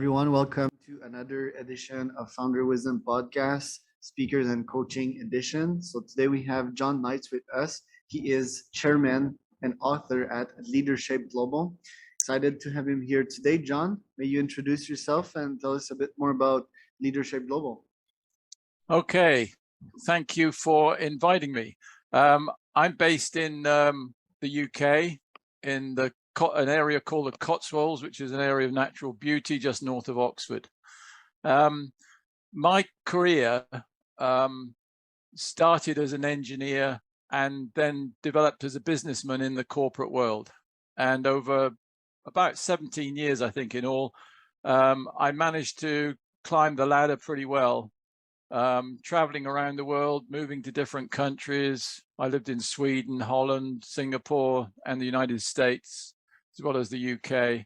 everyone. Welcome to another edition of Founder Wisdom Podcast, Speakers and Coaching Edition. So today we have John Knights with us. He is chairman and author at Leadership Global. Excited to have him here today. John, may you introduce yourself and tell us a bit more about Leadership Global. Okay, thank you for inviting me. I'm based in the UK, in an area called the Cotswolds, which is an area of natural beauty just north of Oxford. My career started as an engineer and then developed as a businessman in the corporate world. And over about 17 years, I think in all, I managed to climb the ladder pretty well. Traveling around the world, moving to different countries. I lived in Sweden, Holland, Singapore, and the United States, as well as the UK.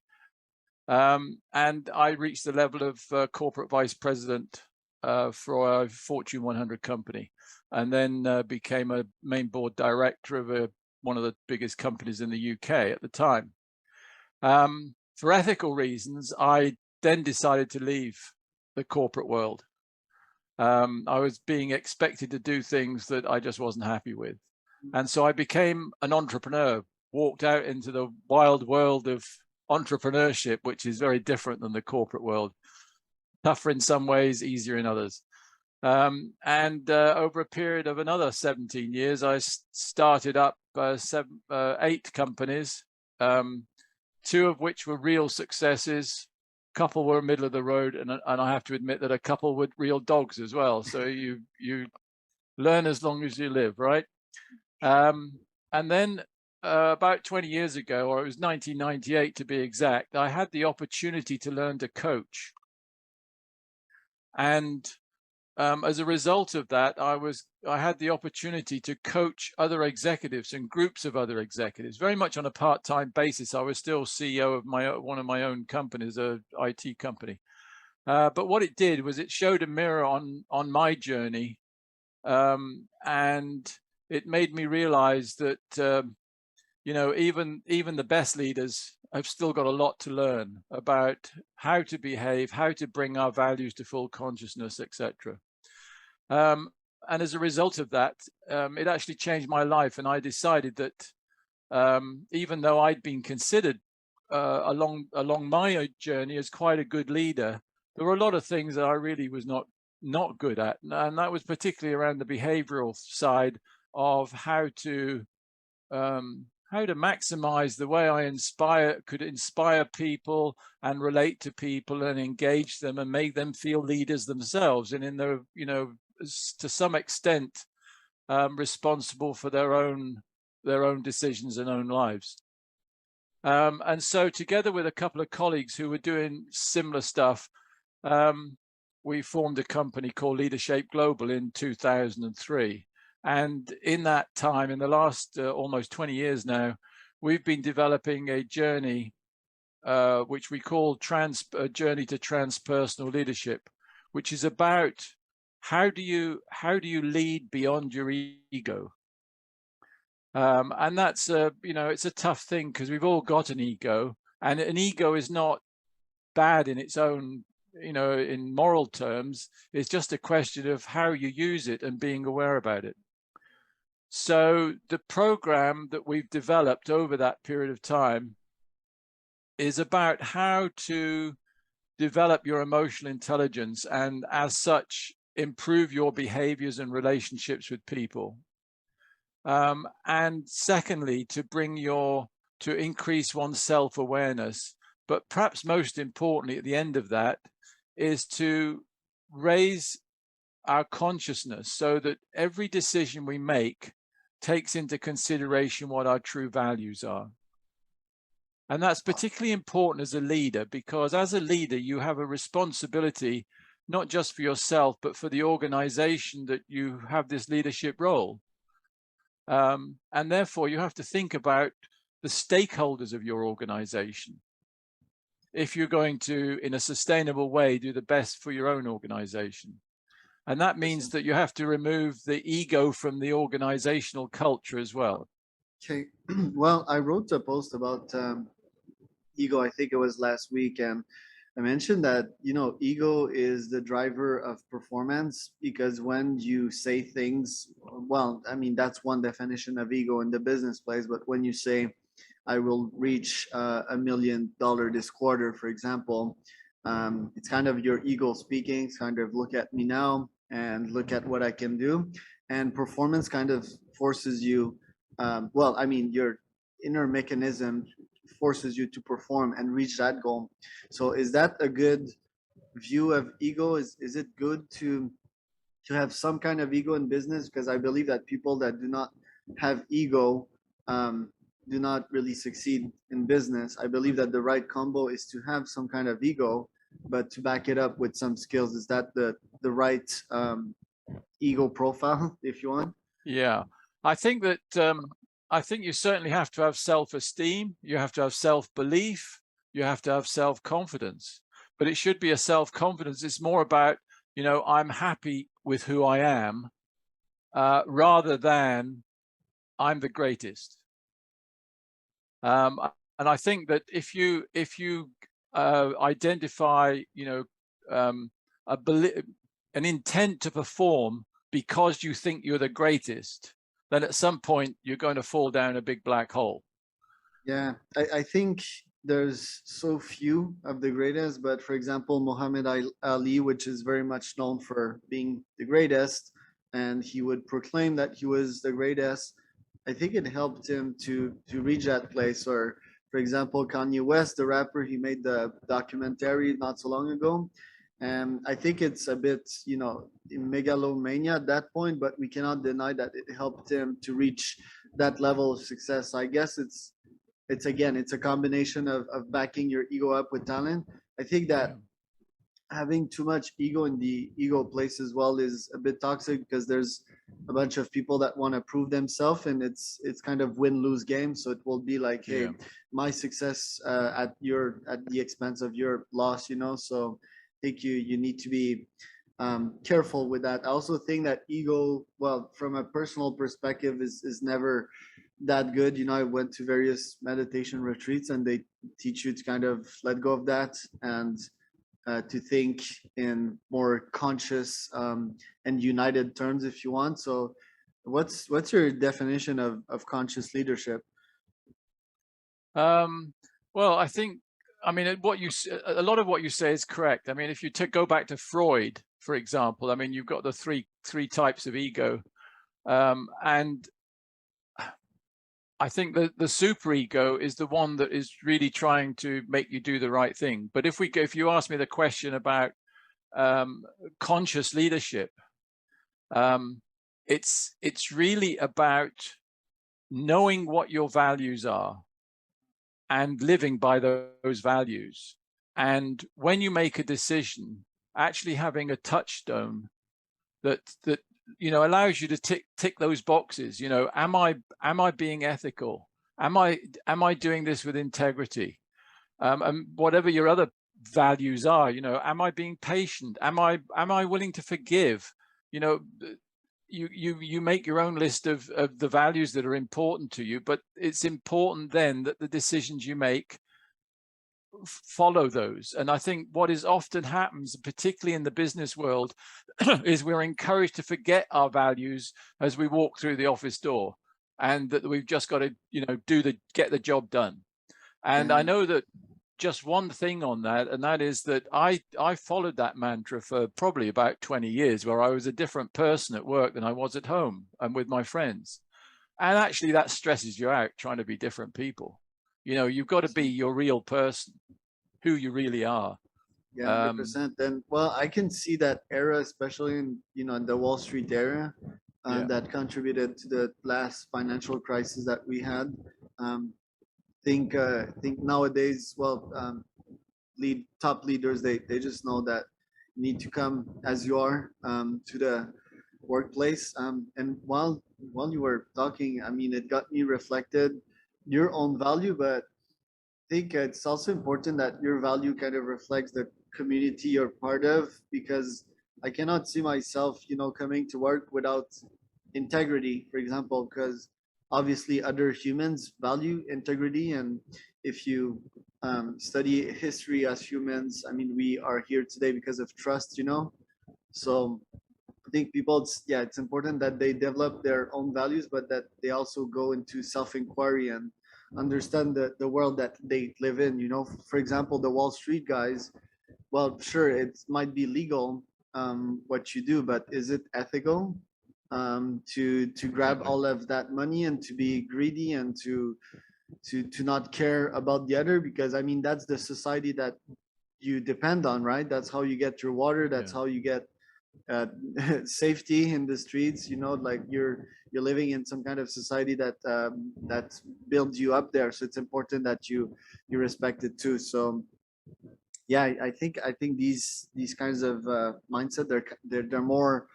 And I reached the level of corporate vice president for a Fortune 100 company, and then became a main board director of one of the biggest companies in the UK at the time. For ethical reasons, I then decided to leave the corporate world. I was being expected to do things that I just wasn't happy with. And so I became an entrepreneur, walked out into the wild world of entrepreneurship, which is very different than the corporate world. Tougher in some ways, easier in others. Over a period of another 17 years, I started up 8 companies, 2 of which were real successes. Couple were middle of the road, and I have to admit that a couple were real dogs as well. So you learn as long as you live, right? And then about 20 years ago, or it was 1998 to be exact, I had the opportunity to learn to coach. And as a result of that, I had the opportunity to coach other executives and groups of other executives, very much on a part-time basis. I was still CEO of one of my own companies, a IT company. But what it did was it showed a mirror on my journey, and it made me realize that even the best leaders have still got a lot to learn about how to behave, how to bring our values to full consciousness, etc. And as a result of that, it actually changed my life. And I decided that even though I'd been considered along my journey as quite a good leader, there were a lot of things that I really was not good at. And that was particularly around the behavioral side of how to maximize the way I could inspire people and relate to people and engage them and make them feel leaders themselves, and in their, to some extent, responsible for their own decisions and own lives. And so together with a couple of colleagues who were doing similar stuff, we formed a company called Leadership Global in 2003. And in that time, in the last almost 20 years now, we've been developing a journey which we call a journey to transpersonal leadership, which is about how do you lead beyond your ego. And that's it's a tough thing, because we've all got an ego, and an ego is not bad in its own, in moral terms. It's just a question of how you use it and being aware about it. So the program that we've developed over that period of time is about how to develop your emotional intelligence, and as such, improve your behaviors and relationships with people. And secondly, to increase one's self-awareness. But perhaps most importantly, at the end of that, is to raise our consciousness so that every decision we make takes into consideration what our true values are. And that's particularly important as a leader, because as a leader, you have a responsibility, not just for yourself, but for the organization that you have this leadership role. And therefore, you have to think about the stakeholders of your organization if you're going to, in a sustainable way, do the best for your own organization. And that means that you have to remove the ego from the organizational culture as well. Okay. Well, I wrote a post about ego, I think it was last week, and I mentioned that, ego is the driver of performance because when you say things, well, I mean, that's one definition of ego in the business place. But when you say, I will reach $1 million this quarter, for example, it's kind of your ego speaking. It's kind of look at me now and look at what I can do. And performance kind of forces you, well, I mean, your inner mechanism forces you to perform and reach that goal. So is that a good view of ego? Is it good to have some kind of ego in business? Because I believe that people that do not have ego um, do not really succeed in business. I believe that the right combo is to have some kind of ego, but to back it up with some skills. Is that the right ego profile, if you want? Yeah, I think that I think you certainly have to have self-esteem. You have to have self-belief. You have to have self-confidence. But it should be a self-confidence. It's more about, I'm happy with who I am, rather than I'm the greatest. Um, and I think that if you identify, um, an intent to perform because you think you're the greatest, then at some point you're going to fall down a big black hole. Yeah, I think there's so few of the greatest, but for example, Muhammad Ali, which is very much known for being the greatest, and he would proclaim that he was the greatest. I think it helped him to reach that place. Or, for example, Kanye West, the rapper, he made the documentary not so long ago, and I think it's a bit, in megalomania at that point, but we cannot deny that it helped him to reach that level of success. I guess it's again, it's a combination of backing your ego up with talent. I think Yeah, that having too much ego in the ego place as well is a bit toxic because there's a bunch of people that want to prove themselves, and it's kind of win-lose game. So it will be like, hey, yeah, my success at the expense of your loss, so I think you need to be careful with that. I also think that ego, well, from a personal perspective, is never that good. I went to various meditation retreats and they teach you to kind of let go of that and to think in more conscious and united terms, if you want. So, what's your definition of conscious leadership? um, well, I mean, a lot of what you say is correct. I mean, if you go back to Freud, for example, I mean, you've got the three types of ego, and I think that the superego is the one that is really trying to make you do the right thing. But if you ask me the question about conscious leadership, um, it's really about knowing what your values are and living by those values. And when you make a decision, actually having a touchstone that allows you to tick those boxes. Am I being ethical? Am I doing this with integrity? And whatever your other values are, am I being patient? Am I willing to forgive? you know you make your own list of the values that are important to you, but it's important then that the decisions you make follow those. And I think what is often happens, particularly in the business world, is we're encouraged to forget our values as we walk through the office door, and that we've just got to, get the job done. And I Yeah, know that just one thing on that, and that is that I followed that mantra for probably about 20 years, where I was a different person at work than I was at home and with my friends. And actually that stresses you out trying to be different people. You've got to be your real person, who you really are. yeah, hundred Um, percent. And well, I can see that era, especially in in the Wall Street era, yeah, that contributed to the last financial crisis that we had. Think nowadays, well, top leaders, they just know that you need to come as you are to the workplace. And while you were talking, I mean, it got me reflected your own value, but I think it's also important that your value kind of reflects the community you're part of, because I cannot see myself, coming to work without integrity, for example, because obviously other humans value integrity. And if you study history as humans. I mean, we are here today because of trust, you know. So I think people, yeah, it's important that they develop their own values, but that they also go into self-inquiry and understand the world that they live in. You know, for example, the Wall Street guys. Well, sure, it might be legal what you do, but is it ethical to grab Exactly. all of that money and to be greedy and to not care about the other? Because I mean, that's the society that you depend on, right? That's how you get your water. That's Yeah. how you get uh, safety in the streets. You know, like you're living in some kind of society that builds you up there. So it's important that you respect it too. So yeah, I think these kinds of mindset they're more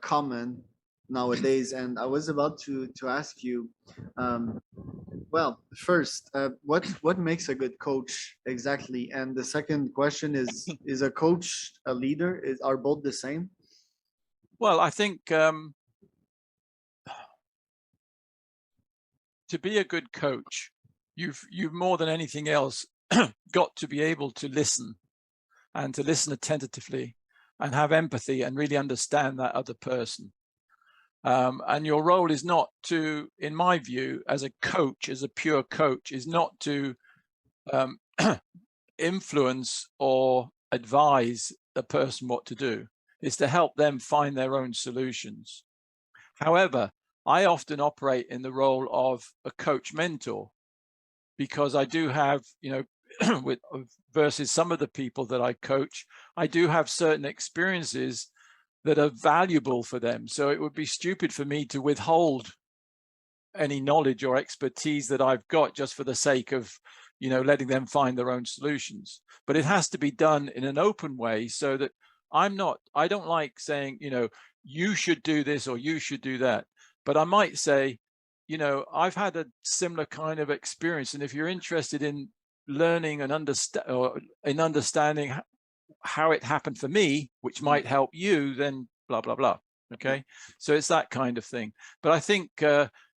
common nowadays. And I was about to ask you, um, well, first, what makes a good coach exactly? And the second question is a coach a leader? Is are both the same? Well, I think to be a good coach, you've more than anything else got to be able to listen, and to listen attentively and have empathy and really understand that other person. And your role is not to, in my view, as a coach, as a pure coach, is not to um, influence or advise a person what to do. It's to help them find their own solutions. However, I often operate in the role of a coach mentor, because I do have, with versus some of the people that I coach, I do have certain experiences that are valuable for them. So it would be stupid for me to withhold any knowledge or expertise that I've got just for the sake of, letting them find their own solutions. But it has to be done in an open way, so that I don't like saying, you should do this or you should do that. But I might say, I've had a similar kind of experience. And if you're interested in learning and understanding how it happened for me, which might help you, then blah, blah, blah. Okay. So it's that kind of thing. But I think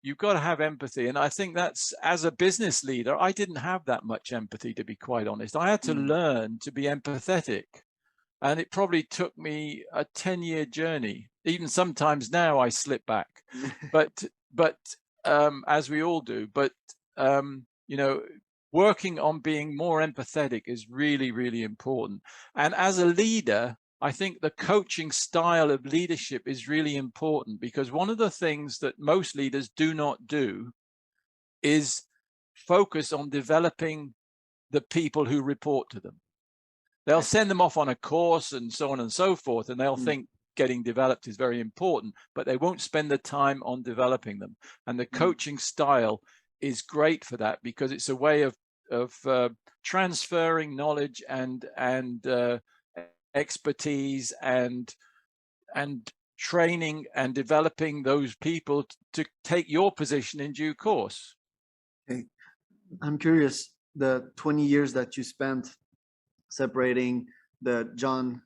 you've got to have empathy. And I think that's, as a business leader, I didn't have that much empathy, to be quite honest. I had to Mm. learn to be empathetic. And it probably took me a 10-year journey. Even sometimes now I slip back. But as we all do, but working on being more empathetic is really, really important. And as a leader, I think the coaching style of leadership is really important, because one of the things that most leaders do not do is focus on developing the people who report to them. They'll send them off on a course and so on and so forth, and they'll Mm. think getting developed is very important, but they won't spend the time on developing them. And the Mm. coaching style is great for that, because it's a way of transferring knowledge and expertise and training and developing those people to take your position in due course. Okay. I'm curious, the 20 years that you spent separating the John,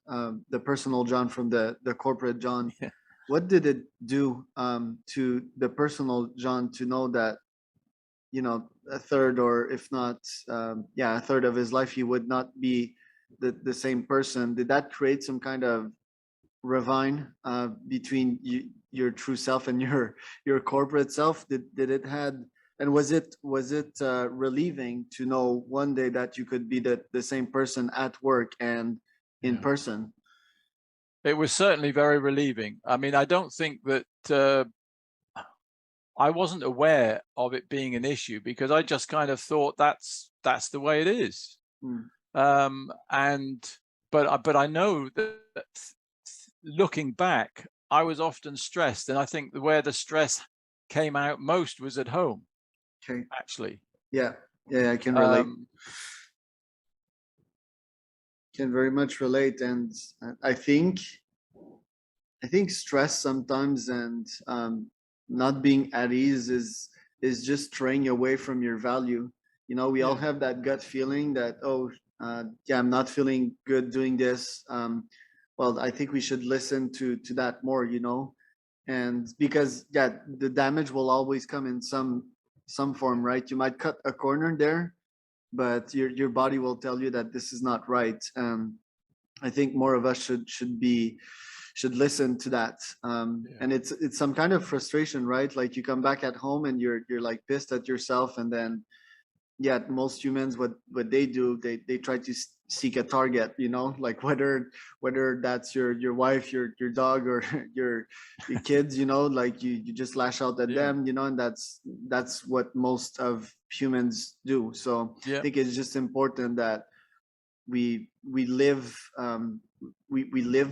the personal John from the corporate John, Yeah. what did it do to the personal John to know that, you know, a third, or if not, yeah, a third of his life, he would not be the same person? Did that create some kind of ravine between you, your true self and your corporate self? Did it had, and was it relieving to know one day that you could be the same person at work and in Yeah. person? It was certainly very relieving. I mean, I don't think that I wasn't aware of it being an issue, because I just kind of thought that's the way it is. Mm. And but I know that looking back, I was often stressed, and I think where the stress came out most was at home, Okay. actually. Yeah. Yeah, I can relate. Um, Can very much relate. And I think I think stress sometimes and not being at ease is just straying away from your value. You know, we all yeah, have that gut feeling that, oh, yeah, I'm not feeling good doing this. Well, I think we should listen to that more. You know, and because yeah, the damage will always come in some form, right? You might cut a corner there, but your body will tell you that this is not right. I think more of us should listen to that. Yeah. And it's some kind of frustration, right? Like you come back at home and you're like pissed at yourself, and then yeah, most humans, what they do, they try to seek a target, you know, like whether that's your wife, your dog, or your kids, you know, like you just lash out at Yeah. them, you know, and that's what most of humans do. So I Yeah. think it's just important that we live we live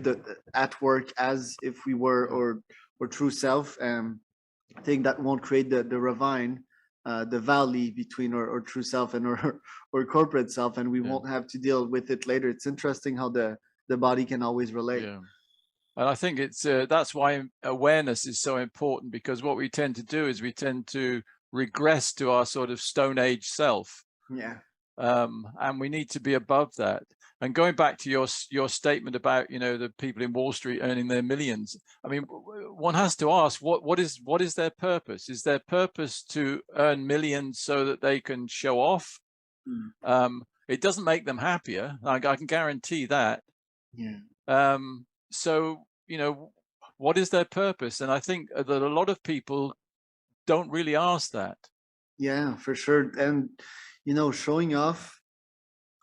at work as if we were Yeah. or true self. I think that won't create the ravine, the valley between our true self and our or corporate self, and we Yeah. won't have to deal with it later. It's interesting how the body can always relate. Yeah. And I think it's that's why awareness is so important, because what we tend to do is we tend to regress to our sort of Stone Age self, Yeah, and we need to be above that. And going back to your statement about, you know, the people in Wall Street earning their millions, I mean, one has to ask what is their purpose? Is their purpose to earn millions so that they can show off? It doesn't make them happier. I can guarantee that. yeah. So, you know, what is their purpose? And I think that a lot of people don't really ask that. Yeah, for sure. And you know, showing off.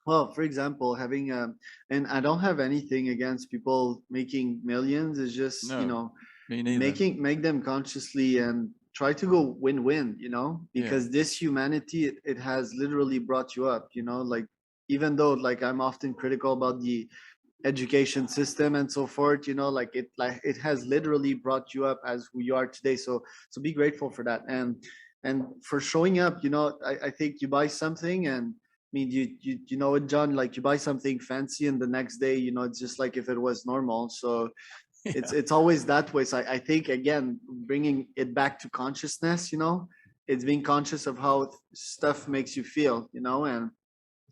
Well, for example, having and I don't have anything against people making millions. It's just, you No, know, me neither. make them consciously and try to go win-win, you know, Yeah, because this humanity, it has literally brought you up, you know, like even though like I'm often critical about the education system and so forth, you know, like it has literally brought you up as who you are today. So be grateful for that. And for showing up, you know, I think you buy something, and I mean, you know what, John, like you buy something fancy and the next day, you know, it's just like if it was normal. So yeah, it's always that way. So I think again, bringing it back to consciousness, you know, it's being conscious of how stuff makes you feel, you know. And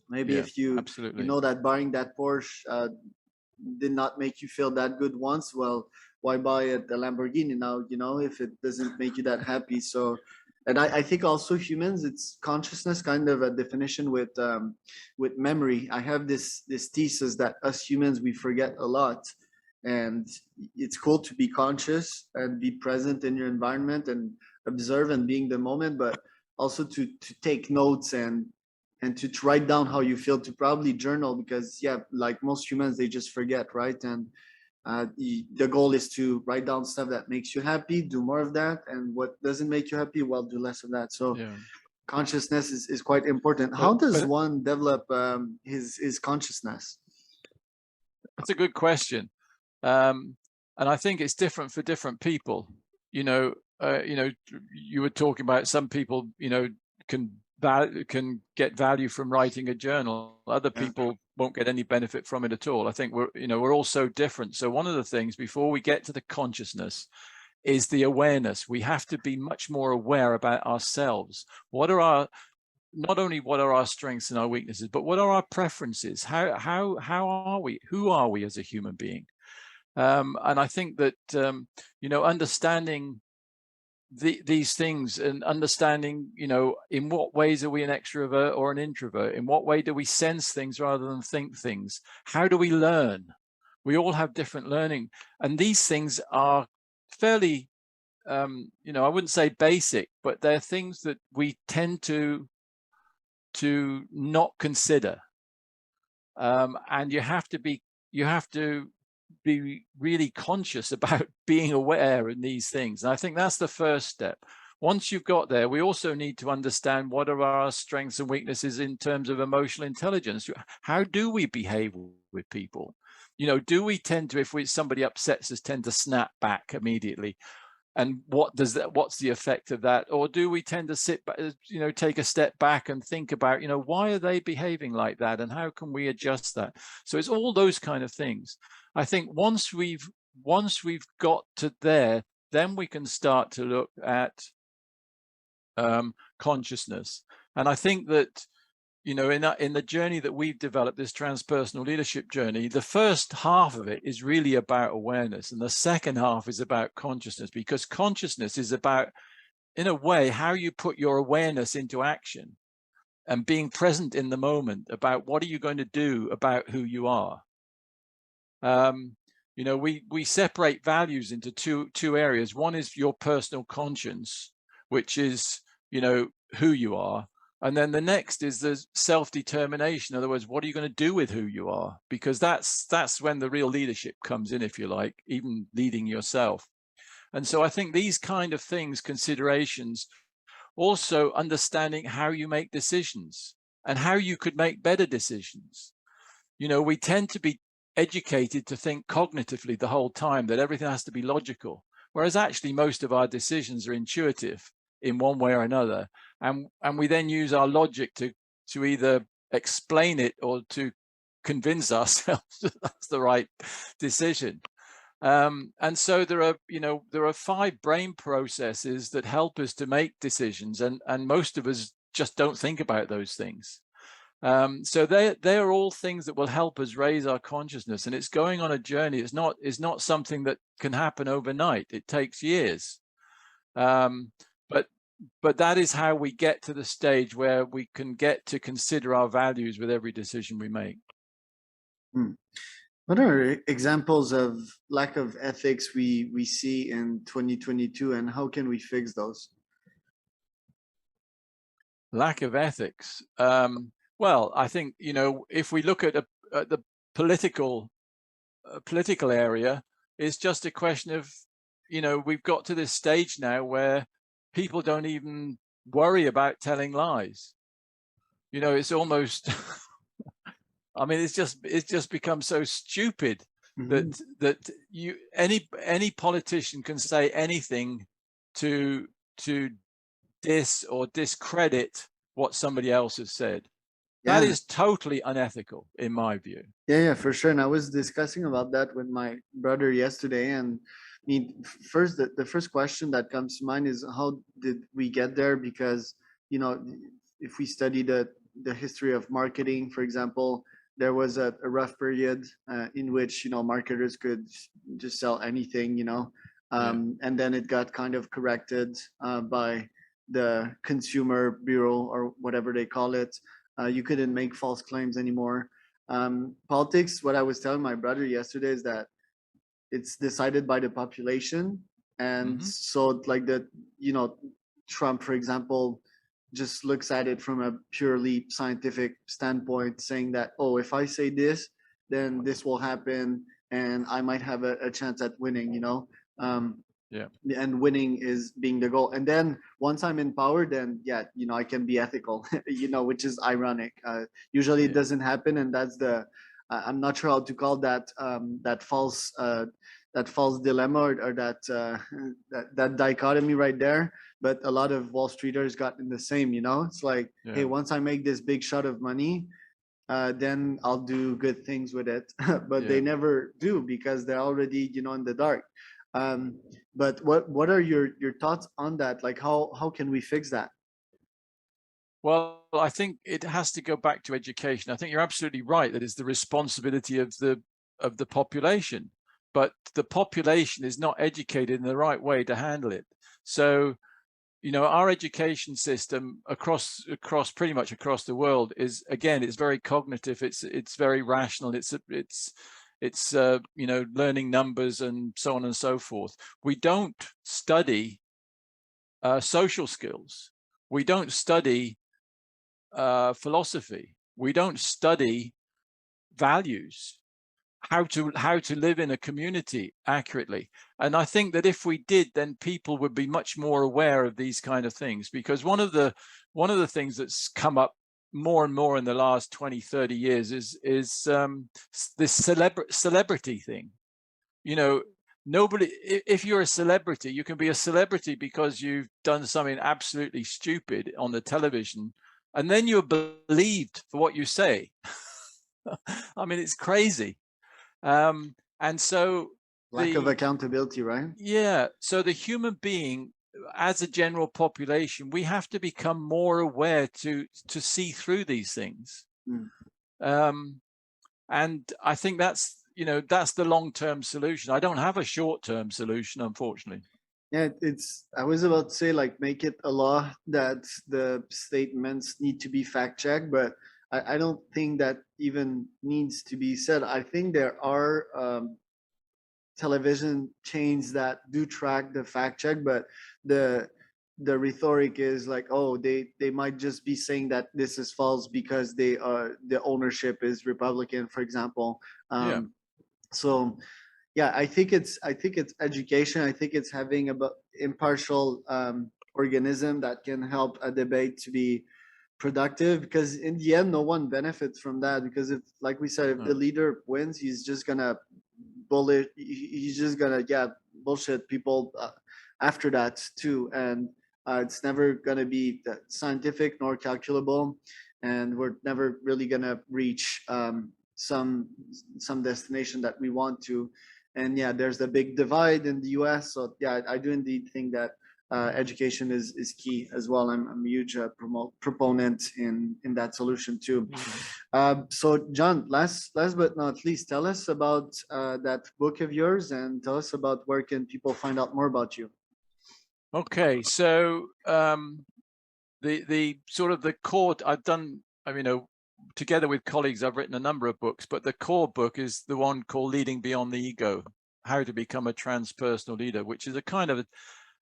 maybe yeah, if you absolutely. know that buying that Porsche did not make you feel that good once, well, why buy a Lamborghini now, you know, if it doesn't make you that happy? So, and I think also humans, it's consciousness, kind of a definition with memory. I have this thesis that us humans, we forget a lot, and it's cool to be conscious and be present in your environment and observe and being the moment, but also to take notes and to write down how you feel, to probably journal, because yeah, like most humans, they just forget, right? And the goal is to write down stuff that makes you happy, do more of that, and what doesn't make you happy, well, do less of that. So Yeah, consciousness is quite important. How does but one develop his consciousness? that's a good question. Um, and I think it's different for different people. You know, you were talking about some people, you know, can can get value from writing a journal. Other Yeah, people won't get any benefit from it at all. I think we're all so different. So one of the things before we get to the consciousness is the awareness. We have to be much more aware about ourselves. What are our not only what are our strengths and our weaknesses, but what are our preferences? How are we? Who are we as a human being? And I think that understanding these things and understanding, you know, in what ways are we an extrovert or an introvert? In what way do we sense things rather than think things? How do we learn? We all have different learning, and these things are fairly, I wouldn't say basic, but they're things that we tend to not consider. And you have to be really conscious about being aware in these things. And I think that's the first step. Once you've got there, we also need to understand what are our strengths and weaknesses in terms of emotional intelligence. How do we behave with people? You know, do we tend to, if somebody upsets us, tend to snap back immediately? And what's the effect of that? Or do we tend to sit back, take a step back and think about, why are they behaving like that, and how can we adjust that? So it's all those kind of things. I think once we've got to there, then we can start to look at consciousness. And I think that, in the journey that we've developed, this transpersonal leadership journey, the first half of it is really about awareness, and the second half is about consciousness, because consciousness is about, in a way, how you put your awareness into action. and being present in the moment about what are you going to do about who you are. You know, we separate values into two areas. One is your personal conscience, which is, you know, who you are. And then the next is the self-determination. In other words, what are you going to do with who you are? Because that's when the real leadership comes in, if you like, even leading yourself. And so I think these kind of things, considerations, also understanding how you make decisions and how you could make better decisions. You know, we tend to be educated to think cognitively the whole time, that everything has to be logical, whereas actually most of our decisions are intuitive in one way or another. And we then use our logic to either explain it or to convince ourselves that that's the right decision. And so there are 5 brain processes that help us to make decisions, and most of us just don't think about those things. So they are all things that will help us raise our consciousness, and it's going on a journey. It's not something that can happen overnight. It takes years. But that is how we get to the stage where we can get to consider our values with every decision we make. What are examples of lack of ethics we see in 2022, and how can we fix those? Lack of ethics. Well, I think, you know, if we look at the political area, it's just a question of, you know, we've got to this stage now where people don't even worry about telling lies. You know, it's almost I mean, it's just become so stupid that any politician can say anything to diss or discredit what somebody else has said. That is totally unethical, in my view. Yeah, for sure. And I was discussing about that with my brother yesterday. And I mean, first, the first question that comes to mind is, how did we get there? Because, you know, if we study the history of marketing, for example, there was a rough period in which, you know, marketers could just sell anything, you know, and then it got kind of corrected by the Consumer Bureau, or whatever they call it. You couldn't make false claims anymore. Politics, what I was telling my brother yesterday is that it's decided by the population. And so like you know, Trump, for example, just looks at it from a purely scientific standpoint, saying that, oh, if I say this, then this will happen and I might have a chance at winning, you know. And winning is being the goal. And then once I'm in power, then yeah, you know, I can be ethical, you know, which is ironic. Usually it doesn't happen, and that's I'm not sure how to call that, that false dilemma, or that dichotomy right there. But a lot of Wall Streeters got in the same, you know. It's like, hey, once I make this big shot of money, then I'll do good things with it. But they never do, because they're already, you know, in the dark. But what are your thoughts on that? Like, how can we fix that? Well, I think it has to go back to education. I think you're absolutely right. That is the responsibility of the population, but the population is not educated in the right way to handle it. So, you know, our education system across pretty much across the world is, again, it's very cognitive. It's very rational. It's you know, learning numbers and so on and so forth. We don't study social skills. We don't study philosophy. We don't study values, how to live in a community accurately. And I think that if we did, then people would be much more aware of these kind of things. Because one of the things that's come up more and more in the last 20, 30 years is this celebrity thing. You know, nobody, if you're a celebrity, you can be a celebrity because you've done something absolutely stupid on the television, and then you're believed for what you say. I mean, it's crazy. And so lack of accountability, right? Yeah. So the human being, as a general population, we have to become more aware to see through these things. And I think that's, you know, that's the long-term solution. I don't have a short-term solution, unfortunately. Yeah, it's, I was about to say, like, make it a law that the statements need to be fact checked, but I don't think that even needs to be said. I think there are television chains that do track the fact check, but the the rhetoric is like, oh, they might just be saying that this is false because they are, the ownership is Republican, for example. Yeah. So yeah, I think it's education. I think it's having about impartial organism that can help a debate to be productive, because in the end no one benefits from that, because if, like we said, if the No. leader wins, he's just gonna bullet, he's just gonna, yeah, bullshit people after that too, and it's never gonna be scientific nor calculable, and we're never really gonna reach some destination that we want to. And yeah, there's the big divide in the US. So yeah, I do indeed think that education is key as well. I'm a huge proponent in that solution too. Yeah. So John, last but not least, tell us about that book of yours, and tell us about where can people find out more about you. Okay, so the sort of the core I've done, I mean, together with colleagues, I've written a number of books, but the core book is the one called Leading Beyond the Ego: How to Become a Transpersonal Leader, which is a kind of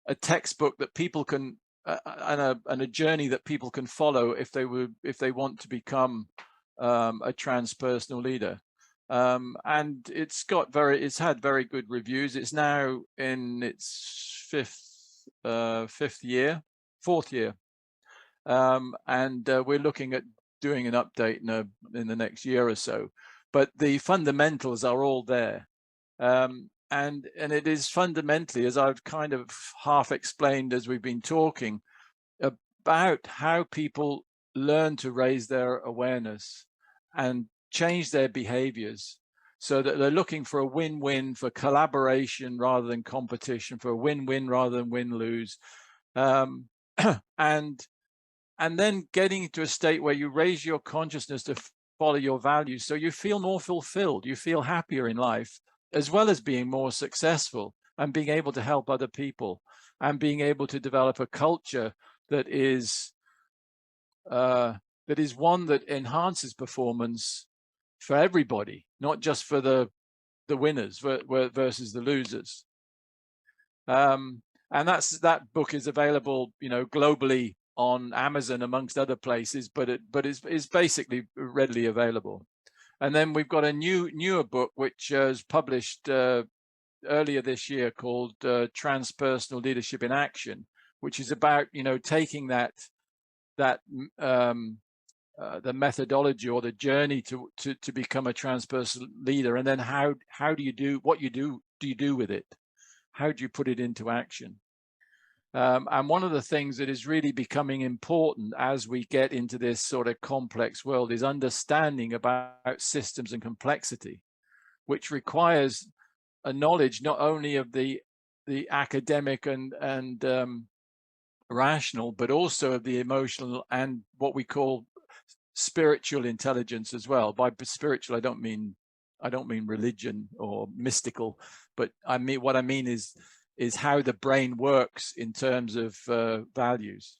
a textbook that people can and a journey that people can follow if they want to become a transpersonal leader. And it's had very good reviews. It's now in its fourth year, and we're looking at doing an update in the next year or so. But the fundamentals are all there. And it is fundamentally, as I've kind of half explained as we've been talking, about how people learn to raise their awareness and change their behaviors so that they're looking for a win-win, for collaboration rather than competition, for a win-win rather than win-lose. And then getting into a state where you raise your consciousness to follow your values, so you feel more fulfilled, you feel happier in life, as well as being more successful and being able to help other people and being able to develop a culture that is one that enhances performance for everybody, not just for the winners versus the losers. And that book is available, globally on Amazon amongst other places, but it's basically readily available. And then we've got a newer book which was published earlier this year called Transpersonal Leadership in Action, which is about taking that the methodology or the journey to become a transpersonal leader, and then how do you do what you do you do with it? How do you put it into action? And one of the things that is really becoming important as we get into this sort of complex world is understanding about systems and complexity, which requires a knowledge not only of the academic and rational, but also of the emotional and what we call spiritual intelligence as well. By spiritual, I don't mean religion or mystical, but what I mean is how the brain works in terms of values.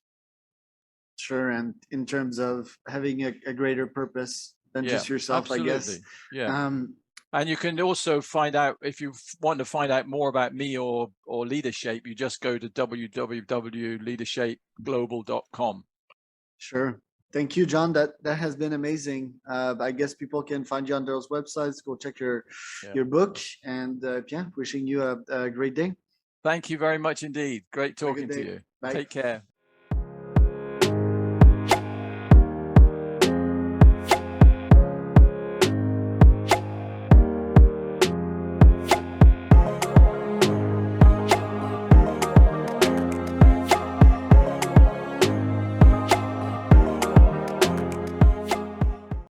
Sure, and in terms of having a greater purpose than Yeah, just yourself, I guess. absolutely. Yeah. Um, And you can also find out, if you want to find out more about me or Leadershape, you just go to www.leadershapglobal.com. sure. Thank you, John. That has been amazing. I guess people can find you on those websites. Go check your book, and yeah, wishing you a great day. Thank you very much indeed. Great Have a good talking to day. you. Bye. Take care.